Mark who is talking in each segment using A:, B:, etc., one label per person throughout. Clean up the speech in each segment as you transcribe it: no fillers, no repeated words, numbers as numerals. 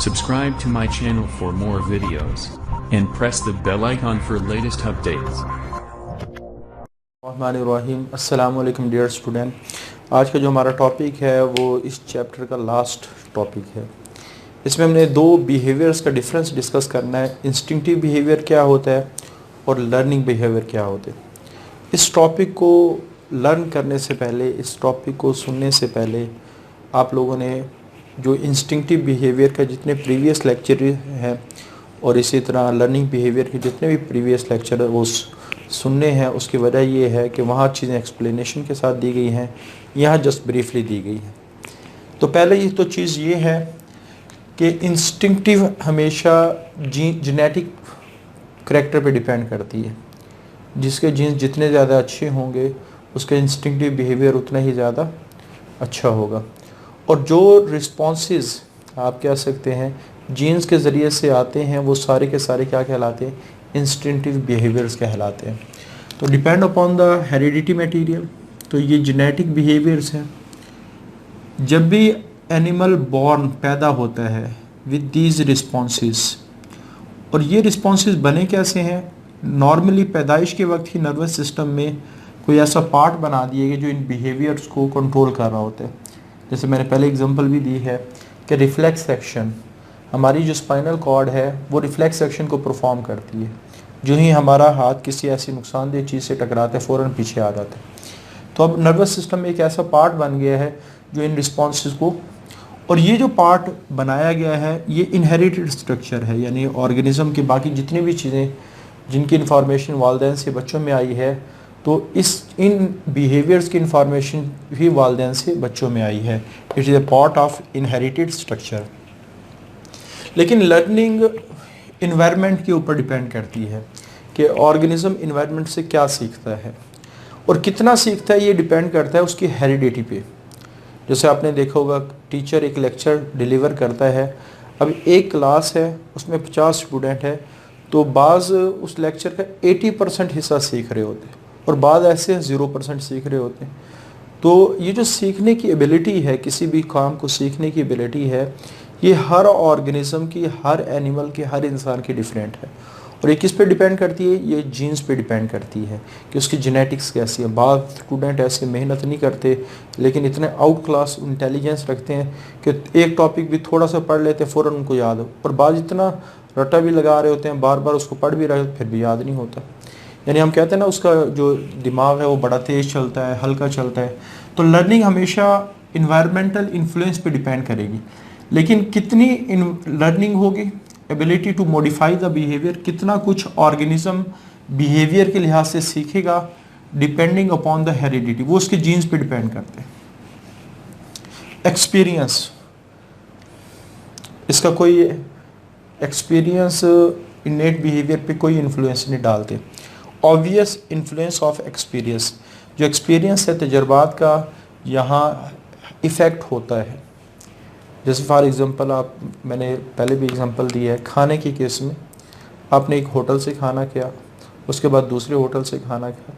A: Subscribe to my channel for more videos and press the bell icon for latest updates.
B: अस्सलाम वालेकुम dear student. आज का जो हमारा टॉपिक है वो इस चैप्टर का लास्ट टॉपिक है। इसमें हमने दो बिहेवियर्स का डिफरेंस डिस्कस करना है। इंस्टिंक्टिव बिहेवियर क्या होता है और लर्निंग बिहेवियर क्या होते हैं। इस टॉपिक को लर्न करने से पहले, इस टॉपिक को सुनने से पहले आप लोगों ने जो इंस्टिंक्टिव बिहेवियर का जितने प्रीवियस लेक्चर हैं और इसी तरह लर्निंग बिहेवियर के जितने भी प्रीवियस लेक्चर है वो सुनने हैं। उसकी वजह ये है कि वहाँ चीज़ें एक्सप्लेनेशन के साथ दी गई हैं, यहाँ जस्ट ब्रीफली दी गई हैं। तो पहले ये तो चीज़ ये है कि इंस्टिंक्टिव हमेशा जेनेटिक करैक्टर पे डिपेंड करती है। जिसके जीन्स जितने ज़्यादा अच्छे होंगे उसका इंस्टिंक्टिव बिहेवियर उतना ही ज़्यादा अच्छा होगा। और जो रिस्पॉन्सेस आप कह सकते हैं जीन्स के ज़रिए से आते हैं वो सारे के सारे क्या कहलाते हैं, इंस्टिंक्टिव बिहेवियर्स कहलाते हैं। तो depend upon the heredity material, तो ये जेनेटिक बिहेवियर्स हैं। जब भी एनिमल बॉर्न पैदा होता है विद दीज रिस्पॉन्सेस, और ये रिस्पॉन्सेस बने कैसे हैं, नॉर्मली पैदाइश के वक्त ही नर्वस सिस्टम में कोई ऐसा पार्ट बना दिए गए जो इन बिहेवियर्स को कंट्रोल कर रहा होता है। जैसे मैंने पहले एग्जांपल भी दी है कि रिफ्लेक्स एक्शन, हमारी जो स्पाइनल कॉर्ड है वो रिफ्लेक्स एक्शन को परफॉर्म करती है। जो ही हमारा हाथ किसी ऐसी नुकसानदेह चीज़ से टकराता है फ़ौरन पीछे आ जाता है। तो अब नर्वस सिस्टम में एक ऐसा पार्ट बन गया है जो इन रिस्पॉन्सेस को, और ये जो पार्ट बनाया गया है ये इनहेरिटेड स्ट्रक्चर है, यानी ऑर्गेनिज्म की बाकी जितनी भी चीज़ें जिनकी इंफॉर्मेशन वालिदैन से बच्चों में आई है, तो इन बिहेवियर्स की इंफॉर्मेशन भी वालिदैन से बच्चों में आई है। It is a part of inherited structure. लेकिन लर्निंग इन्वायरमेंट के ऊपर डिपेंड करती है कि ऑर्गेनिज्म इन्वायरमेंट से क्या सीखता है और कितना सीखता है। ये डिपेंड करता है उसकी हेरिडिटी पे। जैसे आपने देखा होगा टीचर एक लेक्चर डिलीवर करता है, अब एक क्लास है उसमें 50 स्टूडेंट है, तो बाज़ उस लेक्चर का 80% हिस्सा सीख रहे होते हैं और बाद ऐसे 0% सीख रहे होते हैं। तो ये जो सीखने की एबिलिटी है, किसी भी काम को सीखने की एबिलिटी है, ये हर ऑर्गेनिज्म की, हर एनिमल की, हर इंसान की डिफरेंट है। और ये किस पे डिपेंड करती है, ये जीन्स पे डिपेंड करती है कि उसकी जेनेटिक्स कैसी है। बाद स्टूडेंट ऐसे मेहनत नहीं करते लेकिन इतने आउट क्लास इंटेलिजेंस रखते हैं कि एक टॉपिक भी थोड़ा सा पढ़ लेते हैं फ़ौरन उनको याद हो, और बाद इतना रट्टा भी लगा रहे होते हैं, बार बार उसको पढ़ भी रहे होते फिर भी याद नहीं होता। यानी हम कहते हैं ना उसका जो दिमाग है वो बड़ा तेज़ चलता है, हल्का चलता है। तो लर्निंग हमेशा इन्वायरमेंटल इन्फ्लुएंस पे डिपेंड करेगी। लेकिन कितनी लर्निंग होगी, ability to modify the behaviour, कितना कुछ ऑर्गेनिज्म बिहेवियर के लिहाज से सीखेगा डिपेंडिंग अपॉन द हेरिडिटी, वो उसके जीन्स पे डिपेंड करते हैं। एक्सपीरियंस, इसका कोई एक्सपीरियंस इनेट बिहेवियर पे कोई इन्फ्लुएंस नहीं डालते। ऑब्वियस इन्फ्लुएंस ऑफ एक्सपीरियंस, जो एक्सपीरियंस है तजर्बात का यहाँ इफ़ेक्ट होता है। जैसे फॉर एग्ज़ाम्पल मैंने पहले भी एग्ज़ाम्पल दिया है, खाने के केस में आपने एक होटल से खाना किया, उसके बाद दूसरे होटल से खाना किया,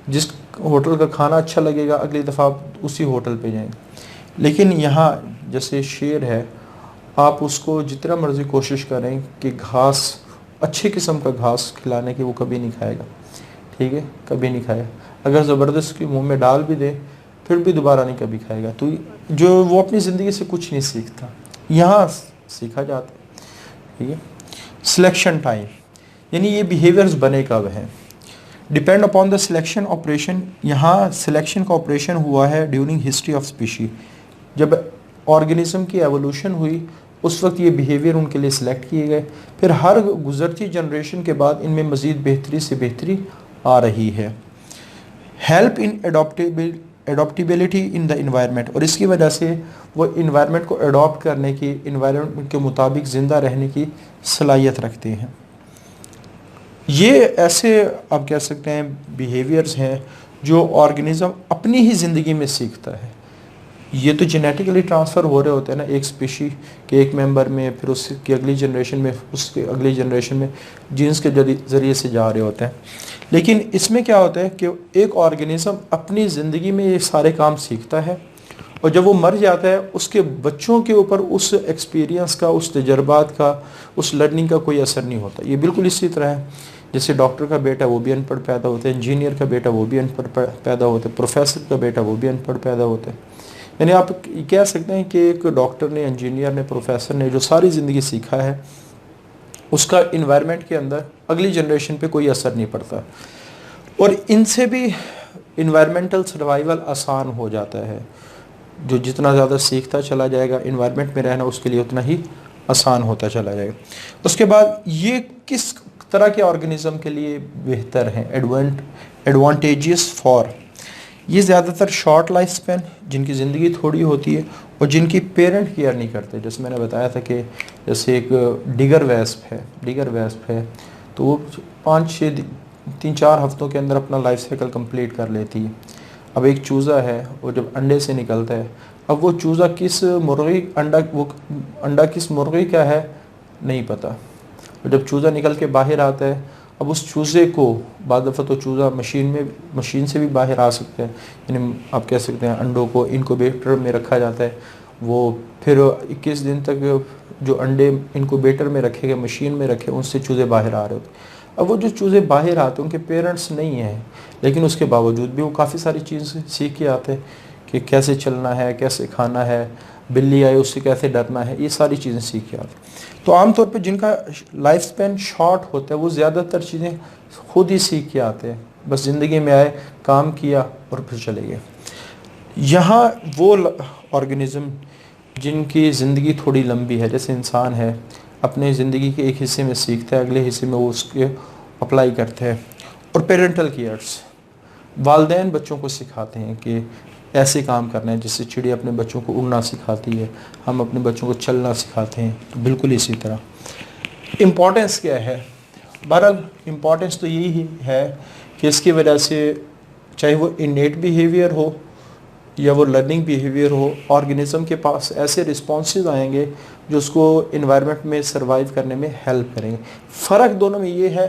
B: जिस होटल का खाना अच्छा लगेगा अगली दफ़ा आप उसी होटल पे जाएंगे। लेकिन यहाँ जैसे शेर है, आप उसको जितना मर्ज़ी कोशिश करें कि घास, अच्छे किस्म का घास खिलाने की, वो कभी नहीं खाएगा। ठीक है, कभी नहीं खाएगा। अगर ज़बरदस्ती मुँह में डाल भी दे फिर भी दोबारा नहीं कभी खाएगा। तो जो वो अपनी ज़िंदगी से कुछ नहीं सीखता, यहाँ सीखा जाता है। ठीक है। सिलेक्शन टाइम, यानी ये बिहेवियर्स बने कब हैं, depend upon the selection operation. यहाँ सिलेक्शन का ऑपरेशन हुआ है ड्यूरिंग हिस्ट्री ऑफ स्पीशी। जब ऑर्गेनिज्म की एवोल्यूशन हुई उस वक्त ये बिहेवियर उनके लिए सिलेक्ट किए गए। फिर हर गुजरती जनरेशन के बाद इनमें मज़ीद बेहतरी से बेहतरी आ रही है। Help in adaptability in the environment, और इसकी वजह से वो इन्वायरमेंट को अडॉप्ट करने की, इन्वायरमेंट के मुताबिक ज़िंदा रहने की सलाहियत रखते हैं। ये ऐसे आप कह सकते हैं बिहेवियर्स हैं जो ऑर्गेनिज्म अपनी ही ज़िंदगी में सीखता है। ये तो जेनेटिकली ट्रांसफ़र हो रहे होते हैं ना, एक स्पीशी के एक मेंबर में, फिर उसकी अगली जनरेशन में, उसके अगली जनरेशन में जीन्स के ज़रिए से जा रहे होते हैं। लेकिन इसमें क्या होता है कि एक ऑर्गेनिज्म अपनी ज़िंदगी में ये सारे काम सीखता है और जब वो मर जाता है उसके बच्चों के ऊपर उस एक्सपीरियंस का, उस तजर्बात का, उस लर्निंग का कोई असर नहीं होता। ये बिल्कुल इसी तरह है जैसे डॉक्टर का बेटा वो भी अनपढ़ पैदा होता है, इंजीनियर का बेटा वो भी अनपढ़ पैदा होता है, प्रोफेसर का बेटा वो भी अनपढ़ पैदा होता है। यानी आप कह सकते हैं कि एक डॉक्टर ने, इंजीनियर ने, प्रोफेसर ने जो सारी ज़िंदगी सीखा है उसका इन्वायरमेंट के अंदर अगली जनरेशन पे कोई असर नहीं पड़ता, और इनसे भी इन्वायरमेंटल सर्वाइवल आसान हो जाता है। जो जितना ज़्यादा सीखता चला जाएगा इन्वायरमेंट में रहना उसके लिए उतना ही आसान होता चला जाएगा। उसके बाद ये किस तरह के ऑर्गेनिज्म के लिए बेहतर हैं, एडवांटेजेस फॉर, ये ज़्यादातर शॉर्ट लाइफ स्पैन, जिनकी ज़िंदगी थोड़ी होती है और जिनकी पेरेंट केयर नहीं करते। जैसे मैंने बताया था कि जैसे एक डिगर वेस्प है तो वो 3-4 हफ्तों के अंदर अपना लाइफ साइकिल कंप्लीट कर लेती है। अब एक चूज़ा है वो जब अंडे से निकलता है, अब वो चूज़ा किस मुर्गी अंडा किस मुर्गी का है नहीं पता। और जब चूज़ा निकल के बाहर आता है, अब उस चूज़े को बाद दफ़ा तो चूज़ा मशीन से भी बाहर आ सकते हैं, यानी आप कह सकते हैं अंडों को इनक्यूबेटर में रखा जाता है, वो फिर 21 दिन तक जो अंडे इनक्यूबेटर में रखे गए, मशीन में रखे, उनसे चूज़े बाहर आ रहे होते। अब वो जो चूज़े बाहर आते हैं उनके पेरेंट्स नहीं हैं, लेकिन उसके बावजूद भी वो काफ़ी सारी चीज़ें सीख के आते हैं कि कैसे चलना है, कैसे खाना है, बिल्ली आए उससे कैसे डरना है, ये सारी चीज़ें सीख के आते हैं। तो आमतौर पे जिनका लाइफ स्पैन शॉर्ट होता है वो ज़्यादातर चीज़ें खुद ही सीख के आते हैं, बस ज़िंदगी में आए, काम किया और फिर चले गए। यहाँ वो ऑर्गेनिज़म जिनकी ज़िंदगी थोड़ी लंबी है, जैसे इंसान है, अपने ज़िंदगी के एक हिस्से में सीखता है, अगले हिस्से में वो उसके अप्लाई करते हैं। और पेरेंटल केयर्स, वालिदैन बच्चों को सिखाते हैं कि ऐसे काम करना है, जिससे चिड़िया अपने बच्चों को उड़ना सिखाती है, हम अपने बच्चों को चलना सिखाते हैं, तो बिल्कुल इसी तरह। इम्पोर्टेंस क्या है? बहरहाल इम्पोर्टेंस तो यही है कि इसकी वजह से चाहे वो इनेट बिहेवियर हो या वो लर्निंग बिहेवियर हो, ऑर्गेनिज्म के पास ऐसे रिस्पॉन्सेज आएंगे जो उसको इन्वायरमेंट में सर्वाइव करने में हेल्प करेंगे। फ़र्क दोनों में ये है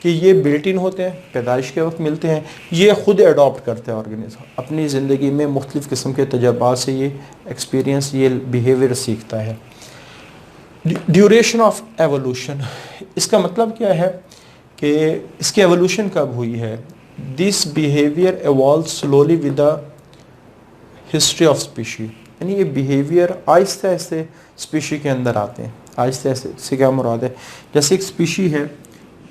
B: कि ये बिल्ट इन होते हैं, पैदाइश के वक्त मिलते हैं, ये खुद अडॉप्ट करते हैं ऑर्गेनिज्म अपनी ज़िंदगी में, मुख्तलिफ़ किस्म के तजर्बात से ये एक्सपीरियंस, ये बिहेवियर सीखता है। ड्यूरेशन ऑफ एवोल्यूशन, इसका मतलब क्या है कि इसकी एवोल्यूशन कब हुई है? This behaviour evolve slowly with the history of species, यानी ये बिहेवियर आहिस्ते आहिस्ते स्पीशी के अंदर आते हैं। आहिस्ते आहिस्ते से क्या मुराद है? जैसे एक स्पीशी है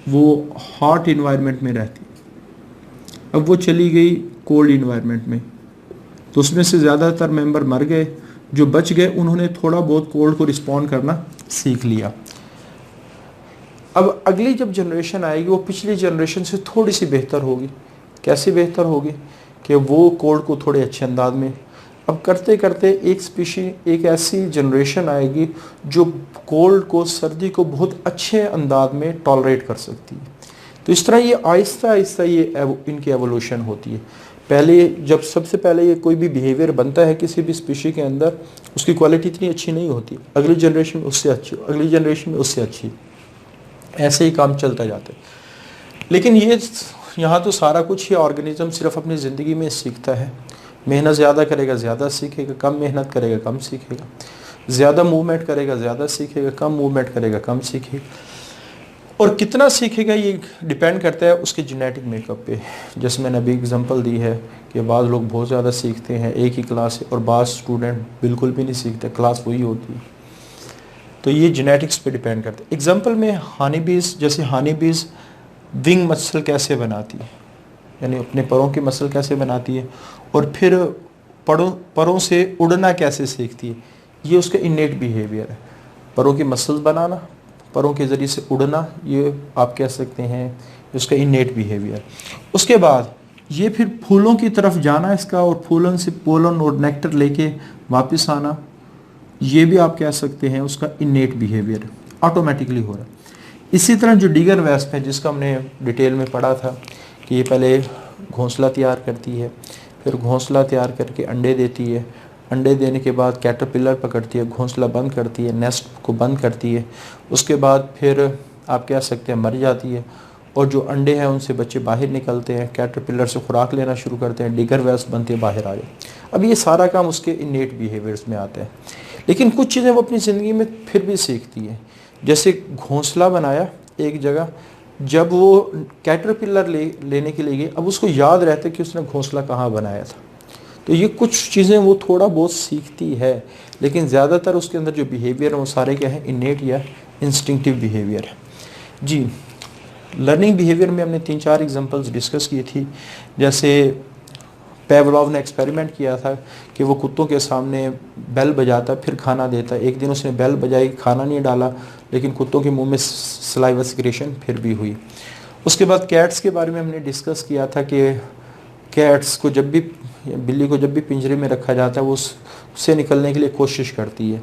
B: वो हॉट इन्वायरमेंट में रहती है, अब वो चली गई कोल्ड इन्वायरमेंट में, तो उसमें से ज़्यादातर मेंबर मर गए, जो बच गए उन्होंने थोड़ा बहुत कोल्ड को रिस्पॉन्ड करना सीख लिया। अब अगली जब जनरेशन आएगी वो पिछली जनरेशन से थोड़ी सी बेहतर होगी। कैसे बेहतर होगी? कि वो कोल्ड को थोड़े अच्छे अंदाज में, अब करते करते एक ऐसी जनरेशन आएगी जो कोल्ड को, सर्दी को बहुत अच्छे अंदाज में टॉलरेट कर सकती है। तो इस तरह ये आहिस्ता आहिस्ता ये इनकी एवोल्यूशन होती है। पहले जब सबसे पहले ये कोई भी बिहेवियर बनता है किसी भी स्पीशी के अंदर, उसकी क्वालिटी इतनी अच्छी नहीं होती, अगली जनरेशन में उससे अच्छी, अगली जनरेशन में उससे अच्छी, ऐसे ही काम चलता जाता है। लेकिन ये यहाँ तो सारा कुछ ही ऑर्गेनिज्म सिर्फ अपनी ज़िंदगी में सीखता है। मेहनत ज़्यादा करेगा ज़्यादा सीखेगा, कम मेहनत करेगा कम सीखेगा, ज़्यादा मूवमेंट करेगा ज़्यादा सीखेगा, कम मूवमेंट करेगा कम सीखेगा। और कितना सीखेगा ये डिपेंड करता है उसके जेनेटिक मेकअप पे। जैसे मैंने अभी एग्जांपल दी है कि बाज़ लोग बहुत ज़्यादा सीखते हैं एक ही क्लास से, और बाज़ स्टूडेंट बिल्कुल भी नहीं सीखते, क्लास वही होती है। तो ये जेनेटिक्स पे डिपेंड करता है। एग्जांपल में हानी बीज, जैसे हानी बीज विंग मसल कैसे बनाती है, यानी अपने परों की मसल कैसे बनाती है, और फिर परों से उड़ना कैसे सीखती है, ये उसका इनेट बिहेवियर है। परों की मसल्स बनाना, परों के ज़रिए से उड़ना, ये आप कह सकते हैं उसका इनेट बिहेवियर। उसके बाद ये फिर फूलों की तरफ जाना इसका, और फूलों से पोलन और नेक्टर लेके वापस आना, ये भी आप कह सकते हैं उसका इनेट बिहेवियर, ऑटोमेटिकली हो रहा है। इसी तरह जो डिगर वेस्प है, जिसका हमने डिटेल में पढ़ा था कि ये पहले घोंसला तैयार करती है, फिर घोंसला तैयार करके अंडे देती है, अंडे देने के बाद कैटरपिलर पकड़ती है, घोंसला बंद करती है, नेस्ट को बंद करती है, उसके बाद फिर आप कह सकते हैं मर जाती है, और जो अंडे हैं उनसे बच्चे बाहर निकलते हैं, कैटरपिलर से खुराक लेना शुरू करते हैं, डिगर वेस्ट बनते हैं, बाहर आ जाए। अब ये सारा काम उसके इनेट बिहेवियर्स में आता है। लेकिन कुछ चीज़ें वो अपनी ज़िंदगी में फिर भी सीखती हैं। जैसे घोंसला बनाया एक जगह, जब वो कैटरपिलर लेने के लिए गई, अब उसको याद रहता है कि उसने घोंसला कहाँ बनाया था। तो ये कुछ चीज़ें वो थोड़ा बहुत सीखती है, लेकिन ज़्यादातर उसके अंदर जो बिहेवियर है वो सारे क्या है, इनेट या इंस्टिंक्टिव बिहेवियर है। जी, लर्निंग बिहेवियर में हमने 3-4 एग्जांपल्स डिस्कस की थी। जैसे पेवलोव ने एक्सपेरिमेंट किया था कि वो कुत्तों के सामने बेल बजाता फिर खाना देता। एक दिन उसने बेल बजाई, खाना नहीं डाला, लेकिन कुत्तों के मुंह में सलाइवा सिक्रेशन फिर भी हुई। उसके बाद कैट्स के बारे में हमने डिस्कस किया था कि कैट्स को जब भी, बिल्ली को जब भी पिंजरे में रखा जाता है वो उससे निकलने के लिए कोशिश करती है।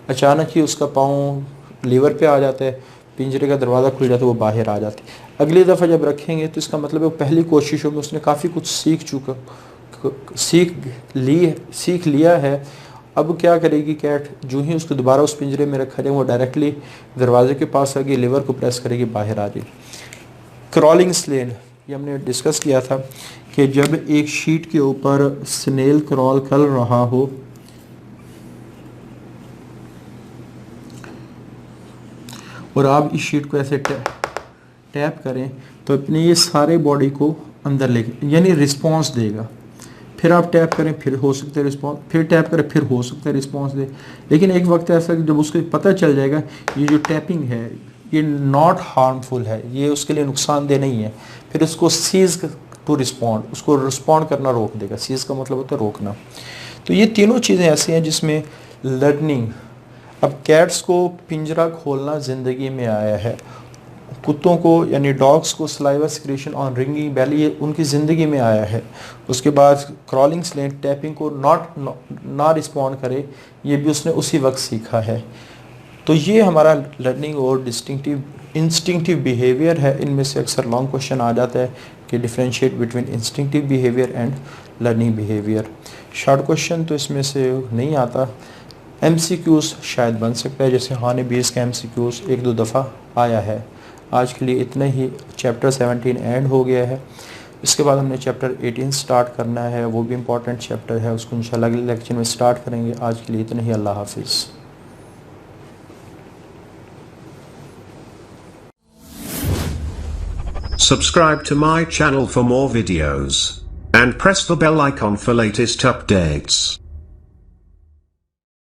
B: अचानक ही उसका पाँव लीवर पे आ जाता है, पिंजरे का दरवाज़ा खुल जाता है, वो बाहर आ जाती है। अगली दफ़ा जब रखेंगे तो इसका मतलब है वो पहली कोशिशों में उसने काफ़ी कुछ सीख लिया है। अब क्या करेगी कैट, जो ही उसको दोबारा उस पिंजरे में रखा जाए वो डायरेक्टली दरवाजे के पास आके लीवर को प्रेस करेगी, बाहर आ जाएगी। क्रॉलिंग स्नेल, ये हमने डिस्कस किया था कि जब एक शीट के ऊपर स्नेल क्रॉल कर रहा हो और आप इस शीट को ऐसे टैप करें तो अपने ये सारे बॉडी को अंदर लेके, यानी रिस्पॉन्स देगा। फिर आप टैप करें, फिर हो सकता है रिस्पॉन्स, फिर टैप करें, फिर हो सकता है रिस्पॉन्स दे। लेकिन एक वक्त ऐसा कि जब उसको पता चल जाएगा ये जो टैपिंग है ये नॉट हार्मफुल है, ये उसके लिए नुकसानदेह नहीं है, फिर उसको सीज टू रिस्पॉन्ड, उसको रिस्पॉन्ड करना रोक देगा। सीज का मतलब होता है रोकना। तो ये तीनों चीज़ें ऐसी हैं जिसमें लर्निंग, अब कैट्स को पिंजरा खोलना ज़िंदगी में आया है, कुत्तों को यानी डॉग्स को saliva secretion on ringing bell ये उनकी ज़िंदगी में आया है। उसके बाद क्रॉलिंग स्नेल टैपिंग को ना रिस्पॉन्ड करे, ये भी उसने उसी वक्त सीखा है। तो ये हमारा लर्निंग और इंस्टिंक्टिव बिहेवियर है। इनमें से अक्सर लॉन्ग क्वेश्चन आ जाता है कि differentiate between instinctive behaviour and learning behaviour. Short question तो इसमें से नहीं आता। MCQs शायद बन सकता है, जैसे हानी बीस का MCQs 1-2 दफ़ा आया है। आज के लिए इतना ही। चैप्टर 17 एंड हो गया है। इसके बाद हमने चैप्टर 18 स्टार्ट करना है, वो भी इम्पॉर्टेंट चैप्टर है, उसको इंशाल्लाह अगले लेक्चर में स्टार्ट करेंगे। आज के लिए इतना ही। अल्लाह हाफिज़।
C: Subscribe to my channel for more videos and press the bell icon for latest updates.